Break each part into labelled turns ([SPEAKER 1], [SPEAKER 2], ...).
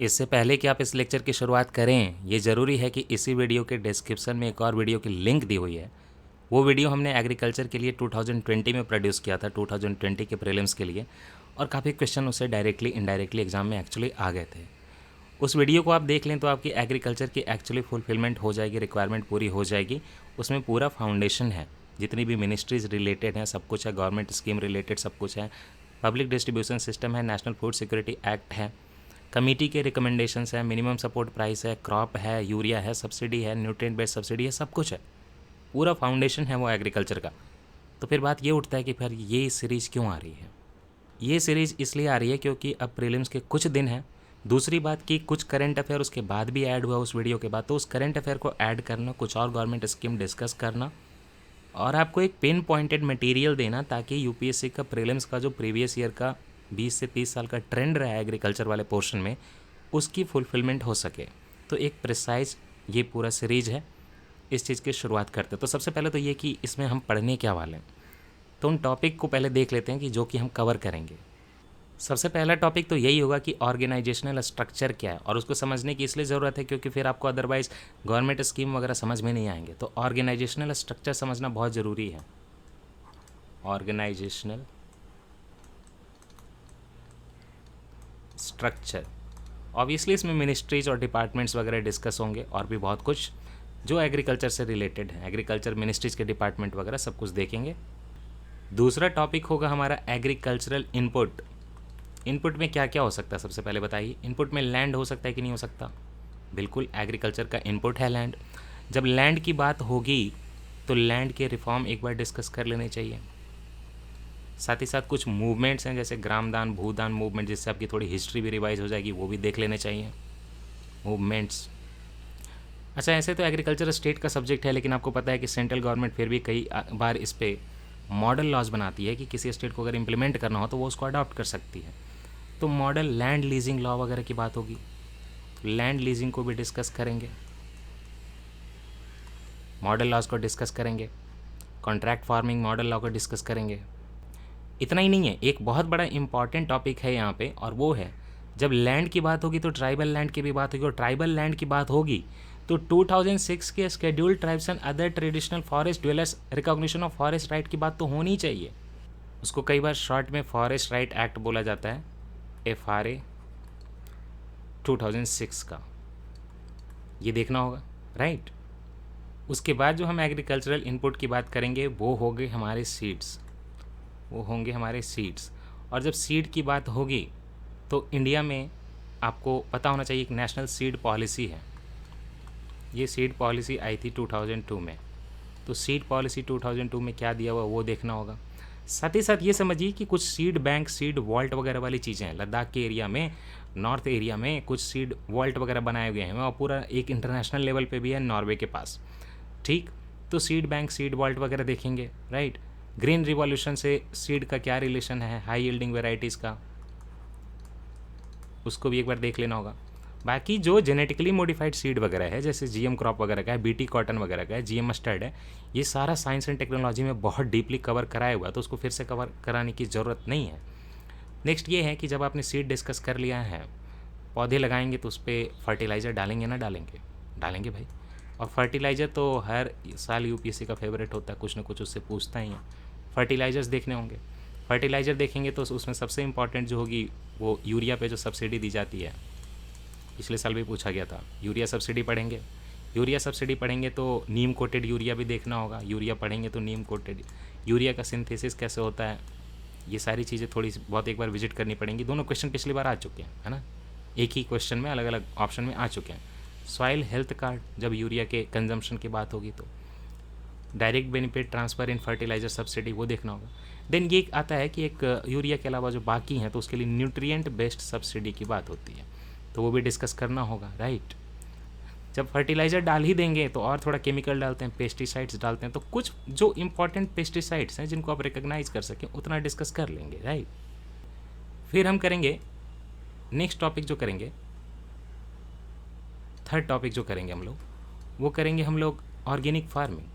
[SPEAKER 1] इससे पहले कि आप इस लेक्चर की शुरुआत करें, ये ज़रूरी है कि इसी वीडियो के डिस्क्रिप्शन में एक और वीडियो की लिंक दी हुई है। वो वीडियो हमने एग्रीकल्चर के लिए 2020 में प्रोड्यूस किया था, 2020 के प्रीलिम्स के लिए, और काफ़ी क्वेश्चन उससे डायरेक्टली इनडायरेक्टली एग्जाम में एक्चुअली आ गए थे। उस वीडियो को आप देख लें तो आपकी एग्रीकल्चर की एक्चुअली फुलफिलमेंट हो जाएगी, रिक्वायरमेंट पूरी हो जाएगी। उसमें पूरा फाउंडेशन है, जितनी भी मिनिस्ट्रीज़ रिलेटेड हैं सब कुछ है, गवर्नमेंट स्कीम रिलेटेड सब कुछ है, पब्लिक डिस्ट्रीब्यूशन सिस्टम है, नेशनल फूड सिक्योरिटी एक्ट है, कमेटी के रिकमेंडेशंस है, मिनिमम सपोर्ट प्राइस है, क्रॉप है, यूरिया है, सब्सिडी है, न्यूट्रिएंट बेस्ड सब्सिडी है, सब कुछ है। पूरा फाउंडेशन है वो एग्रीकल्चर का। तो फिर बात ये उठता है कि फिर ये सीरीज़ क्यों आ रही है। ये सीरीज़ इसलिए आ रही है क्योंकि अब प्रीलिम्स के कुछ दिन हैं। दूसरी बात कि कुछ करंट अफेयर उसके बाद भी ऐड हुआ उस वीडियो के बाद, तो उस करंट अफेयर को ऐड करना, कुछ और गवर्नमेंट स्कीम डिस्कस करना और आपको एक पिन पॉइंटेड मटेरियल देना, ताकि यूपीएससी का प्रीलिम्स का जो प्रीवियस ईयर का 20 से 30 साल का ट्रेंड रहा है एग्रीकल्चर वाले पोर्शन में, उसकी फुलफिलमेंट हो सके। तो एक प्रिसाइज ये पूरा सीरीज है। इस चीज़ की शुरुआत करते हैं। तो सबसे पहले तो ये कि इसमें हम पढ़ने क्या वाले हैं, तो उन टॉपिक को पहले देख लेते हैं कि जो कि हम कवर करेंगे। सबसे पहला टॉपिक तो यही होगा कि ऑर्गेनाइजेशनल स्ट्रक्चर क्या है, और उसको समझने की इसलिए ज़रूरत है क्योंकि फिर आपको अदरवाइज़ गवर्नमेंट स्कीम वगैरह समझ में नहीं आएंगे। तो ऑर्गेनाइजेशनल स्ट्रक्चर समझना बहुत ज़रूरी है। ऑर्गेनाइजेशनल स्ट्रक्चर, ऑब्वियसली इसमें मिनिस्ट्रीज और डिपार्टमेंट्स वगैरह डिस्कस होंगे, और भी बहुत कुछ जो एग्रीकल्चर से रिलेटेड है, एग्रीकल्चर मिनिस्ट्रीज के डिपार्टमेंट वगैरह सब कुछ देखेंगे। दूसरा टॉपिक होगा हमारा एग्रीकल्चरल इनपुट। इनपुट में क्या क्या हो सकता है, सबसे पहले बताइए। इनपुट में लैंड हो सकता है कि नहीं हो सकता? बिल्कुल, एग्रीकल्चर का इनपुट है लैंड। जब लैंड की बात होगी तो लैंड के रिफॉर्म एक बार डिस्कस कर लेने चाहिए। साथ ही साथ कुछ मूवमेंट्स हैं जैसे ग्रामदान, भूदान मूवमेंट, जिससे आपकी थोड़ी हिस्ट्री भी रिवाइज हो जाएगी, वो भी देख लेने चाहिए मूवमेंट्स। अच्छा, ऐसे तो एग्रीकल्चर स्टेट का सब्जेक्ट है, लेकिन आपको पता है कि सेंट्रल गवर्नमेंट फिर भी कई बार इस पर मॉडल लॉज बनाती है कि किसी स्टेट को अगर इम्प्लीमेंट करना हो तो वो उसको अडॉप्ट कर सकती है। तो मॉडल लैंड लीजिंग लॉ वगैरह की बात होगी, लैंड लीजिंग को भी डिस्कस करेंगे, मॉडल लॉज को डिस्कस करेंगे, कॉन्ट्रैक्ट फार्मिंग मॉडल लॉ को डिस्कस करेंगे। इतना ही नहीं है, एक बहुत बड़ा इंपॉर्टेंट टॉपिक है यहाँ पे, और वो है जब लैंड की बात होगी तो ट्राइबल लैंड की भी बात होगी, और ट्राइबल लैंड की बात होगी तो 2006 के scheduled tribes and other traditional forest dwellers recognition of forest right की बात तो होनी चाहिए। उसको कई बार शॉर्ट में फॉरेस्ट राइट एक्ट बोला जाता है, FRA 2006 का, ये देखना होगा, राइट। उसके बाद जो हम एग्रीकल्चरल इनपुट की बात करेंगे वो होंगे हमारे सीड्स, वो होंगे हमारे सीड्स। और जब सीड की बात होगी तो इंडिया में आपको पता होना चाहिए एक नेशनल सीड पॉलिसी है। ये सीड पॉलिसी आई थी 2002 में, तो सीड पॉलिसी 2002 में क्या दिया हुआ वो देखना होगा। साथ ही साथ ये समझिए कि कुछ सीड बैंक, सीड वॉल्ट वगैरह वाली चीज़ें हैं लद्दाख के एरिया में, नॉर्थ एरिया में कुछ सीड वॉल्ट वगैरह बनाए हुए हैं, और पूरा एक इंटरनेशनल लेवल पे भी है नॉर्वे के पास, ठीक। तो सीड बैंक, सीड वॉल्ट वगैरह देखेंगे, राइट। ग्रीन रिवॉल्यूशन से सीड का क्या रिलेशन है, हाई यील्डिंग वेराइटीज़ का, उसको भी एक बार देख लेना होगा। बाकी जो जेनेटिकली मॉडिफाइड सीड वगैरह है जैसे GM क्रॉप वगैरह का है, BT कॉटन वगैरह का है, GM मस्टर्ड है, ये सारा साइंस एंड टेक्नोलॉजी में बहुत डीपली कवर कराया हुआ है, तो उसको फिर से कवर कराने की ज़रूरत नहीं है। नेक्स्ट ये है कि जब आपने सीड डिस्कस कर लिया है, पौधे लगाएंगे तो उस पर फर्टिलाइज़र डालेंगे ना डालेंगे? डालेंगे भाई। और फर्टिलाइज़र तो हर साल यूपीएससी का फेवरेट होता है, कुछ ना कुछ उससे पूछता ही है। फर्टिलाइज़र्स देखने होंगे, फर्टिलाइज़र देखेंगे तो उसमें सबसे इंपॉर्टेंट जो होगी वो यूरिया पे जो सब्सिडी दी जाती है, पिछले साल भी पूछा गया था, यूरिया सब्सिडी पढ़ेंगे। यूरिया सब्सिडी पढ़ेंगे तो नीम कोटेड यूरिया भी देखना होगा, यूरिया पढ़ेंगे तो नीम कोटेड यूरिया का सिंथेसिस कैसे होता है, ये सारी चीज़ें थोड़ी बहुत एक बार विजिट करनी पड़ेंगी। दोनों क्वेश्चन पिछली बार आ चुके हैं, है ना, एक ही क्वेश्चन में अलग अलग ऑप्शन में आ चुके हैं। सॉइल हेल्थ कार्ड, जब यूरिया के कंजम्पशन की बात होगी तो डायरेक्ट बेनिफिट ट्रांसफ़र इन फर्टिलाइज़र सब्सिडी, वो देखना होगा। देन ये आता है कि एक यूरिया के अलावा जो बाकी हैं तो उसके लिए न्यूट्रिएंट बेस्ड सब्सिडी की बात होती है, तो वो भी डिस्कस करना होगा, राइट। जब फर्टिलाइज़र डाल ही देंगे तो और थोड़ा केमिकल डालते हैं, पेस्टिसाइड्स डालते हैं, तो कुछ जो इंपॉर्टेंट पेस्टिसाइड्स हैं जिनको आप रिकॉग्नाइज कर सकें उतना डिस्कस कर लेंगे, राइट। फिर हम करेंगे नेक्स्ट टॉपिक जो करेंगे, थर्ड टॉपिक जो करेंगे हम लोग, वो करेंगे हम लोग ऑर्गेनिक फार्मिंग।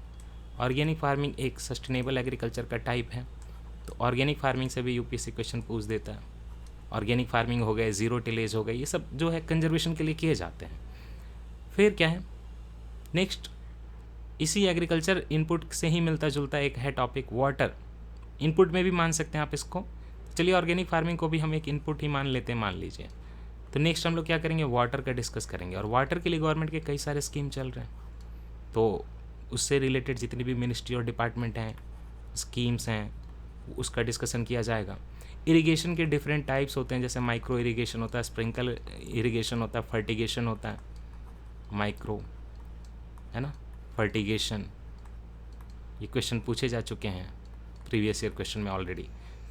[SPEAKER 1] ऑर्गेनिक फार्मिंग एक सस्टेनेबल एग्रीकल्चर का टाइप है, तो ऑर्गेनिक फार्मिंग से भी यूपीएससी क्वेश्चन पूछ देता है। ऑर्गेनिक फार्मिंग हो गए, ज़ीरो टिलेज हो गए, ये सब जो है कंजर्वेशन के लिए किए जाते हैं। फिर क्या है नेक्स्ट, इसी एग्रीकल्चर इनपुट से ही मिलता जुलता एक है टॉपिक वाटर, इनपुट में भी मान सकते हैं आप इसको। चलिए ऑर्गेनिक फार्मिंग को भी हम एक इनपुट ही मान लेते हैं, मान लीजिए। तो नेक्स्ट हम लोग क्या करेंगे, वाटर का डिस्कस करेंगे। और वाटर के लिए गवर्नमेंट के कई सारे स्कीम चल रहे हैं, तो उससे रिलेटेड जितनी भी मिनिस्ट्री और डिपार्टमेंट हैं, स्कीम्स हैं, उसका डिस्कशन किया जाएगा। इरिगेशन के डिफरेंट टाइप्स होते हैं, जैसे माइक्रो इरिगेशन होता है, स्प्रिंकल इरिगेशन होता है, फर्टिगेशन होता है, माइक्रो है ना, फर्टिगेशन, ये क्वेश्चन पूछे जा चुके हैं प्रीवियस ईयर क्वेश्चन में ऑलरेडी,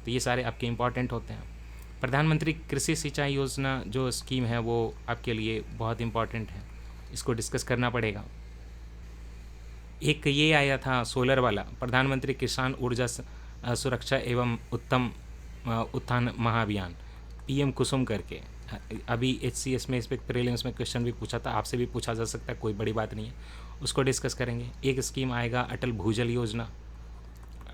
[SPEAKER 1] तो ये सारे आपके इंपॉर्टेंट होते हैं। प्रधानमंत्री कृषि सिंचाई योजना जो स्कीम है वो आपके लिए बहुत इंपॉर्टेंट है, इसको डिस्कस करना पड़ेगा। एक ये आया था सोलर वाला, प्रधानमंत्री किसान ऊर्जा सुरक्षा एवं उत्तम उत्थान महाअभियान, पीएम कुसुम करके। अभी HCS में इस पर प्रीलिम्स में क्वेश्चन भी पूछा था, आपसे भी पूछा जा सकता है, कोई बड़ी बात नहीं है, उसको डिस्कस करेंगे। एक स्कीम आएगा अटल भूजल योजना,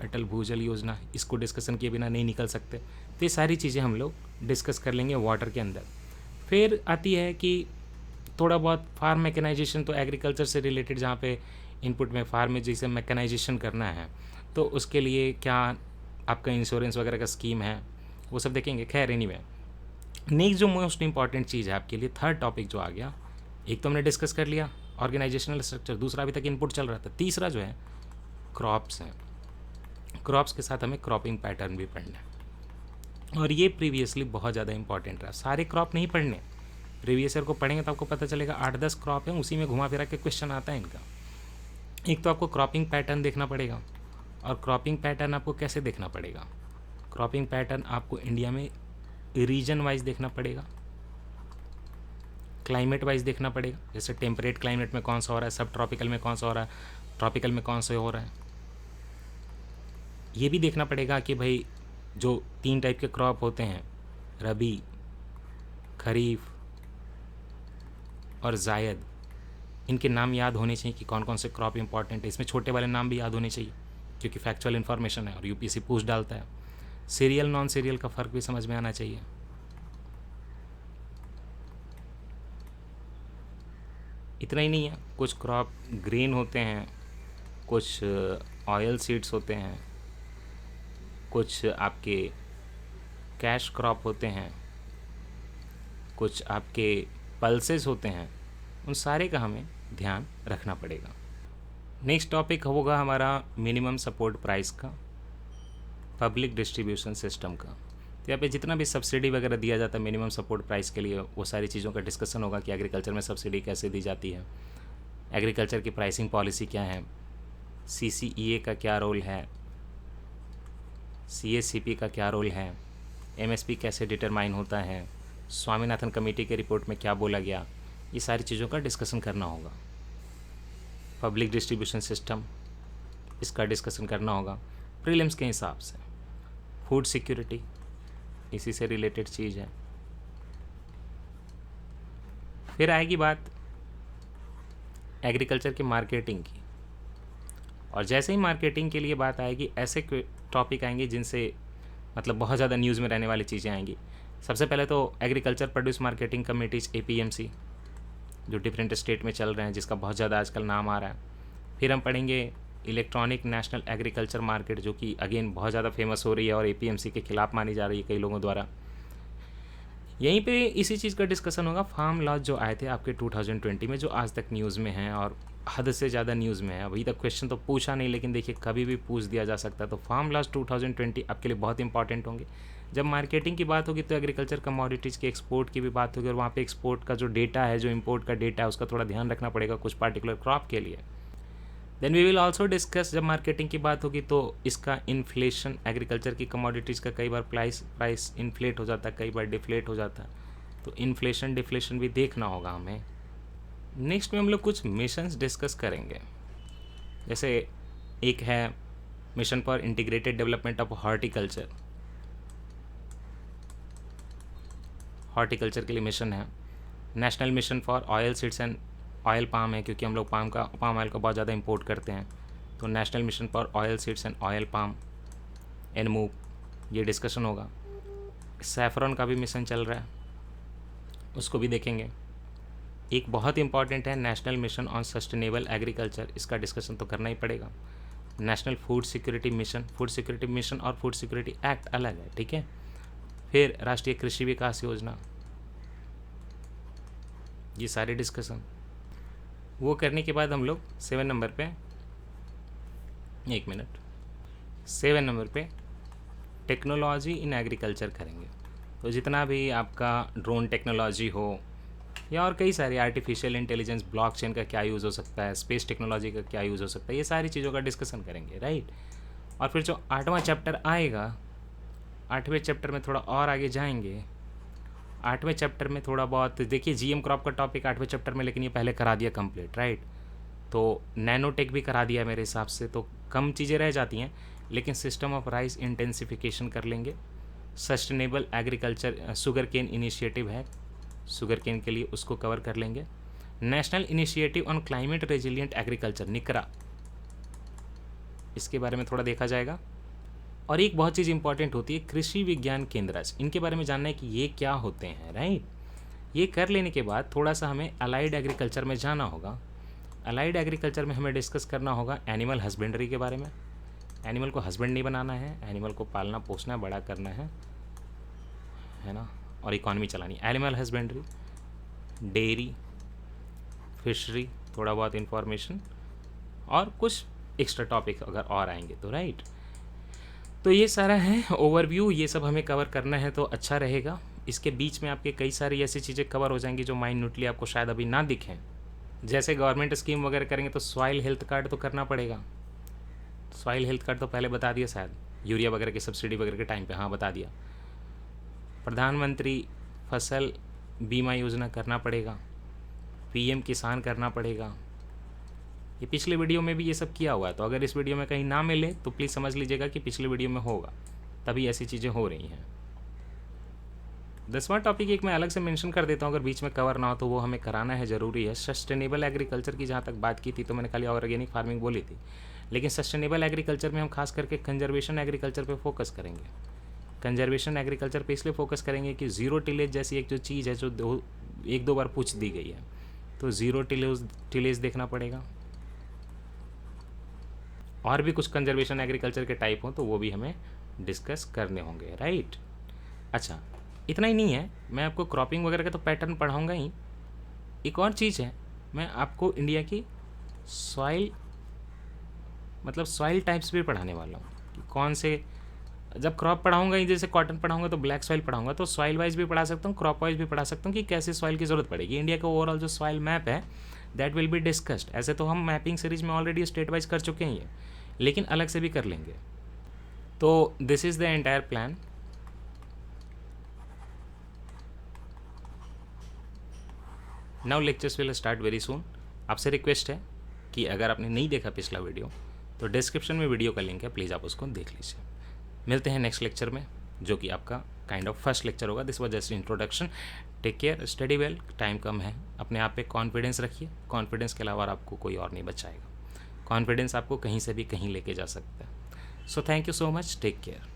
[SPEAKER 1] अटल भूजल योजना, इसको डिस्कशन किए बिना नहीं निकल सकते। तो ये सारी चीज़ें हम लोग डिस्कस कर लेंगे वाटर के अंदर। फिर आती है कि थोड़ा बहुत फार्म मैकेनाइजेशन, तो एग्रीकल्चर से रिलेटेड जहाँ पे इनपुट में फार्म में जैसे मैकेनाइजेशन करना है, तो उसके लिए क्या आपका इंश्योरेंस वगैरह का स्कीम है, वो सब देखेंगे। खैर एनीवे, नेक्स्ट जो मोस्ट इंपॉर्टेंट चीज़ है आपके लिए, थर्ड टॉपिक जो आ गया, एक तो हमने डिस्कस कर लिया ऑर्गेनाइजेशनल स्ट्रक्चर, दूसरा अभी तक इनपुट चल रहा था, तीसरा जो है क्रॉप्स हैं। क्रॉप्स के साथ हमें क्रॉपिंग पैटर्न भी पढ़ना है, और ये प्रीवियसली बहुत ज़्यादा इंपॉर्टेंट रहा। सारे क्रॉप नहीं पढ़ने, प्रीवियस ईयर को पढ़ेंगे तो आपको पता चलेगा 8-10 क्रॉप है, उसी में घुमा फिरा के क्वेश्चन आता है इनका। एक तो आपको क्रॉपिंग पैटर्न देखना पड़ेगा, और क्रॉपिंग पैटर्न आपको कैसे देखना पड़ेगा, क्रॉपिंग पैटर्न आपको इंडिया में रीजन वाइज देखना पड़ेगा, क्लाइमेट वाइज देखना पड़ेगा, जैसे टेम्परेट क्लाइमेट में कौन सा हो रहा है, सब ट्रॉपिकल में कौन सा हो रहा है, ट्रॉपिकल में कौन सा हो रहा है। ये भी देखना पड़ेगा कि भाई जो 3 टाइप के क्रॉप होते हैं, रबी, खरीफ और जायद, इनके नाम याद होने चाहिए कि कौन कौन से क्रॉप इंपॉर्टेंट है। इसमें छोटे वाले नाम भी याद होने चाहिए क्योंकि फैक्चुअल इन्फॉर्मेशन है और यूपीएससी पूछ डालता है। सीरियल नॉन सीरियल का फ़र्क भी समझ में आना चाहिए। इतना ही नहीं है, कुछ क्रॉप ग्रेन होते हैं, कुछ ऑयल सीड्स होते हैं, कुछ आपके कैश क्रॉप होते हैं, कुछ आपके पल्सेस होते हैं, उन सारे का हमें ध्यान रखना पड़ेगा। नेक्स्ट टॉपिक होगा हमारा मिनिमम सपोर्ट प्राइस का, पब्लिक डिस्ट्रीब्यूशन सिस्टम का। तो यहाँ पे जितना भी सब्सिडी वगैरह दिया जाता है मिनिमम सपोर्ट प्राइस के लिए, वो सारी चीज़ों का डिस्कशन होगा कि एग्रीकल्चर में सब्सिडी कैसे दी जाती है, एग्रीकल्चर की प्राइसिंग पॉलिसी क्या है, CCEA का क्या रोल है, CACP का क्या रोल है, MSP कैसे डिटरमाइन होता है, स्वामीनाथन कमेटी के रिपोर्ट में क्या बोला गया, ये सारी चीज़ों का डिस्कशन करना होगा। पब्लिक डिस्ट्रीब्यूशन सिस्टम, इसका डिस्कशन करना होगा प्रीलिम्स के हिसाब से। फूड सिक्योरिटी इसी से रिलेटेड चीज़ है। फिर आएगी बात एग्रीकल्चर की मार्केटिंग की, और जैसे ही मार्केटिंग के लिए बात आएगी ऐसे टॉपिक आएंगे जिनसे मतलब बहुत ज़्यादा न्यूज़ में रहने वाली चीज़ें आएंगी। सबसे पहले तो agriculture produce marketing committees APMC जो डिफरेंट स्टेट में चल रहे हैं, जिसका बहुत ज़्यादा आजकल नाम आ रहा है। फिर हम पढ़ेंगे इलेक्ट्रॉनिक नेशनल एग्रीकल्चर मार्केट, जो कि अगेन बहुत ज़्यादा फेमस हो रही है और APMC के खिलाफ मानी जा रही है कई लोगों द्वारा। यहीं पे इसी चीज़ का डिस्कशन होगा फार्म लॉज जो आए थे आपके 2020 में, जो आज तक न्यूज़ में हैं और हद से ज़्यादा न्यूज़ में है। अभी तक क्वेश्चन तो पूछा नहीं, लेकिन देखिए कभी भी पूछ दिया जा सकता है। तो फार्म लॉज 2020 आपके लिए बहुत इंपॉर्टेंट होंगे। जब मार्केटिंग की बात होगी तो एग्रीकल्चर कमोडिटीज़ के एक्सपोर्ट की भी बात होगी, और वहाँ पे एक्सपोर्ट का जो डेटा है, जो इंपोर्ट का डेटा है, उसका थोड़ा ध्यान रखना पड़ेगा कुछ पार्टिकुलर क्रॉप के लिए। Then we will also discuss, जब मार्केटिंग की बात होगी तो इसका इन्फ्लेशन, एग्रीकल्चर की कमोडिटीज़ का कई बार प्राइस इन्फ्लेट हो जाता है, कई बार डिफ्लेट हो जाता है, तो इन्फ्लेशन डिफ्लेशन भी देखना होगा हमें। नेक्स्ट में हम लोग कुछ मिशंस डिस्कस करेंगे, जैसे एक है mission for integrated development of horticulture, horticulture के लिए मिशन है। National mission for oil seeds and oil palm है, क्योंकि हम लोग पाम ऑयल का बहुत ज़्यादा इंपोर्ट करते हैं, तो national mission for oil seeds and oil palm NMOOP, ये डिस्कशन होगा। सैफरॉन का भी मिशन चल रहा है, उसको भी देखेंगे। एक बहुत इंपॉर्टेंट है national mission on sustainable agriculture, इसका डिस्कशन तो करना ही पड़ेगा। National food security mission, food security mission और फूड सिक्योरिटी एक्ट अलग है, ठीक है। फिर राष्ट्रीय कृषि विकास योजना, ये सारे डिस्कशन वो करने के बाद हम लोग 7 नंबर पे, 1 मिनट, 7 नंबर पे टेक्नोलॉजी इन एग्रीकल्चर करेंगे। तो जितना भी आपका ड्रोन टेक्नोलॉजी हो या और कई सारी आर्टिफिशियल इंटेलिजेंस, ब्लॉकचेन का क्या यूज़ हो सकता है, स्पेस टेक्नोलॉजी का क्या यूज़ हो सकता है, ये सारी चीज़ों का डिस्कशन करेंगे, राइट। और फिर जो 8वां चैप्टर आएगा, 8वें चैप्टर में थोड़ा और आगे जाएंगे। 8वें चैप्टर में थोड़ा बहुत देखिए, जीएम क्रॉप का टॉपिक 8वें चैप्टर में, लेकिन ये पहले करा दिया कंप्लीट, राइट। तो नैनोटेक भी करा दिया मेरे हिसाब से, तो कम चीज़ें रह जाती हैं, लेकिन सिस्टम ऑफ राइस इंटेंसिफिकेशन कर लेंगे। Sustainable agriculture, sugar cane initiative है, शुगर केन के लिए उसको कवर कर लेंगे। National initiative on climate resilient agriculture, NICRA, इसके बारे में थोड़ा देखा जाएगा। और एक बहुत चीज़ इंपॉर्टेंट होती है कृषि विज्ञान केंद्र, इनके बारे में जानना है कि ये क्या होते हैं, राइट। ये कर लेने के बाद थोड़ा सा हमें अलाइड एग्रीकल्चर में जाना होगा। अलाइड एग्रीकल्चर में हमें डिस्कस करना होगा एनिमल हस्बेंड्री के बारे में। एनिमल को हस्बैंड नहीं बनाना है, एनिमल को पालना पोसना बड़ा करना है ना, और इकॉनमी चलानी। एनिमल हस्बेंड्री, डेयरी, फिशरी, थोड़ा बहुत इंफॉर्मेशन और कुछ एक्स्ट्रा टॉपिक अगर और आएंगे तो, राइट। तो ये सारा है ओवरव्यू, ये सब हमें कवर करना है तो अच्छा रहेगा। इसके बीच में आपके कई सारी ऐसी चीज़ें कवर हो जाएंगी जो माइन्यूटली आपको शायद अभी ना दिखें। जैसे गवर्नमेंट स्कीम वगैरह करेंगे तो सॉइल हेल्थ कार्ड तो करना पड़ेगा। सॉइल हेल्थ कार्ड तो पहले बता दिया शायद, यूरिया वगैरह की सब्सिडी वगैरह के टाइम पे, हाँ बता दिया। प्रधानमंत्री फसल बीमा योजना करना पड़ेगा, पीएम किसान करना पड़ेगा। ये पिछले वीडियो में भी ये सब किया हुआ है, तो अगर इस वीडियो में कहीं ना मिले तो प्लीज़ समझ लीजिएगा कि पिछले वीडियो में होगा, तभी ऐसी चीज़ें हो रही हैं। 10वां टॉपिक एक मैं अलग से मेंशन कर देता हूँ, अगर बीच में कवर ना हो तो वो हमें कराना है, ज़रूरी है। सस्टेनेबल एग्रीकल्चर की जहाँ तक बात की थी तो मैंने खाली ऑर्गेनिक फार्मिंग बोली थी, लेकिन सस्टेनेबल एग्रीकल्चर में हम खास करके कंजर्वेशन एग्रीकल्चर पे फोकस करेंगे। कंजर्वेशन एग्रीकल्चर पे इसलिए फोकस करेंगे कि ज़ीरो टिलेज जैसी एक जो चीज़ है जो 1-2 बार पूछ दी गई है, तो ज़ीरो टिलेज देखना पड़ेगा। और भी कुछ कंजर्वेशन एग्रीकल्चर के टाइप हों तो वो भी हमें डिस्कस करने होंगे, राइट। अच्छा, इतना ही नहीं है, मैं आपको क्रॉपिंग वगैरह का तो पैटर्न पढ़ाऊँगा ही। एक और चीज़ है, मैं आपको इंडिया की सॉइल टाइप्स भी पढ़ाने वाला हूँ कि कौन से, जब क्रॉप पढ़ाऊँगा ही, जैसे कॉटन पढ़ाऊँगा तो ब्लैक सॉइल पढ़ाऊँगा, तो सॉइल वाइज भी पढ़ा सकता हूँ, क्रॉप वाइज भी पढ़ा सकता हूँ कि कैसे सॉइल की ज़रूरत पड़ेगी। इंडिया का ओवरऑल जो सॉइल मैप है दैट विल बी डिस्कस्ड। ऐसे तो हम मैपिंग सीरीज में ऑलरेडी स्टेट वाइज कर चुके हैं ये, लेकिन अलग से भी कर लेंगे। तो this is the entire plan. Now lectures will start very soon. आपसे रिक्वेस्ट है कि अगर आपने नहीं देखा पिछला वीडियो तो डिस्क्रिप्शन में वीडियो का लिंक है, प्लीज़ आप उसको देख लीजिए। मिलते हैं नेक्स्ट लेक्चर में, जो कि आपका काइंड ऑफ फर्स्ट लेक्चर होगा। This was just introduction. Take care, study well, time कम है, अपने आप पे कॉन्फिडेंस रखिए। कॉन्फिडेंस के अलावा आपको कोई और नहीं बचाएगा। कॉन्फिडेंस आपको कहीं से भी कहीं लेके जा सकता है। So thank you so much, take care.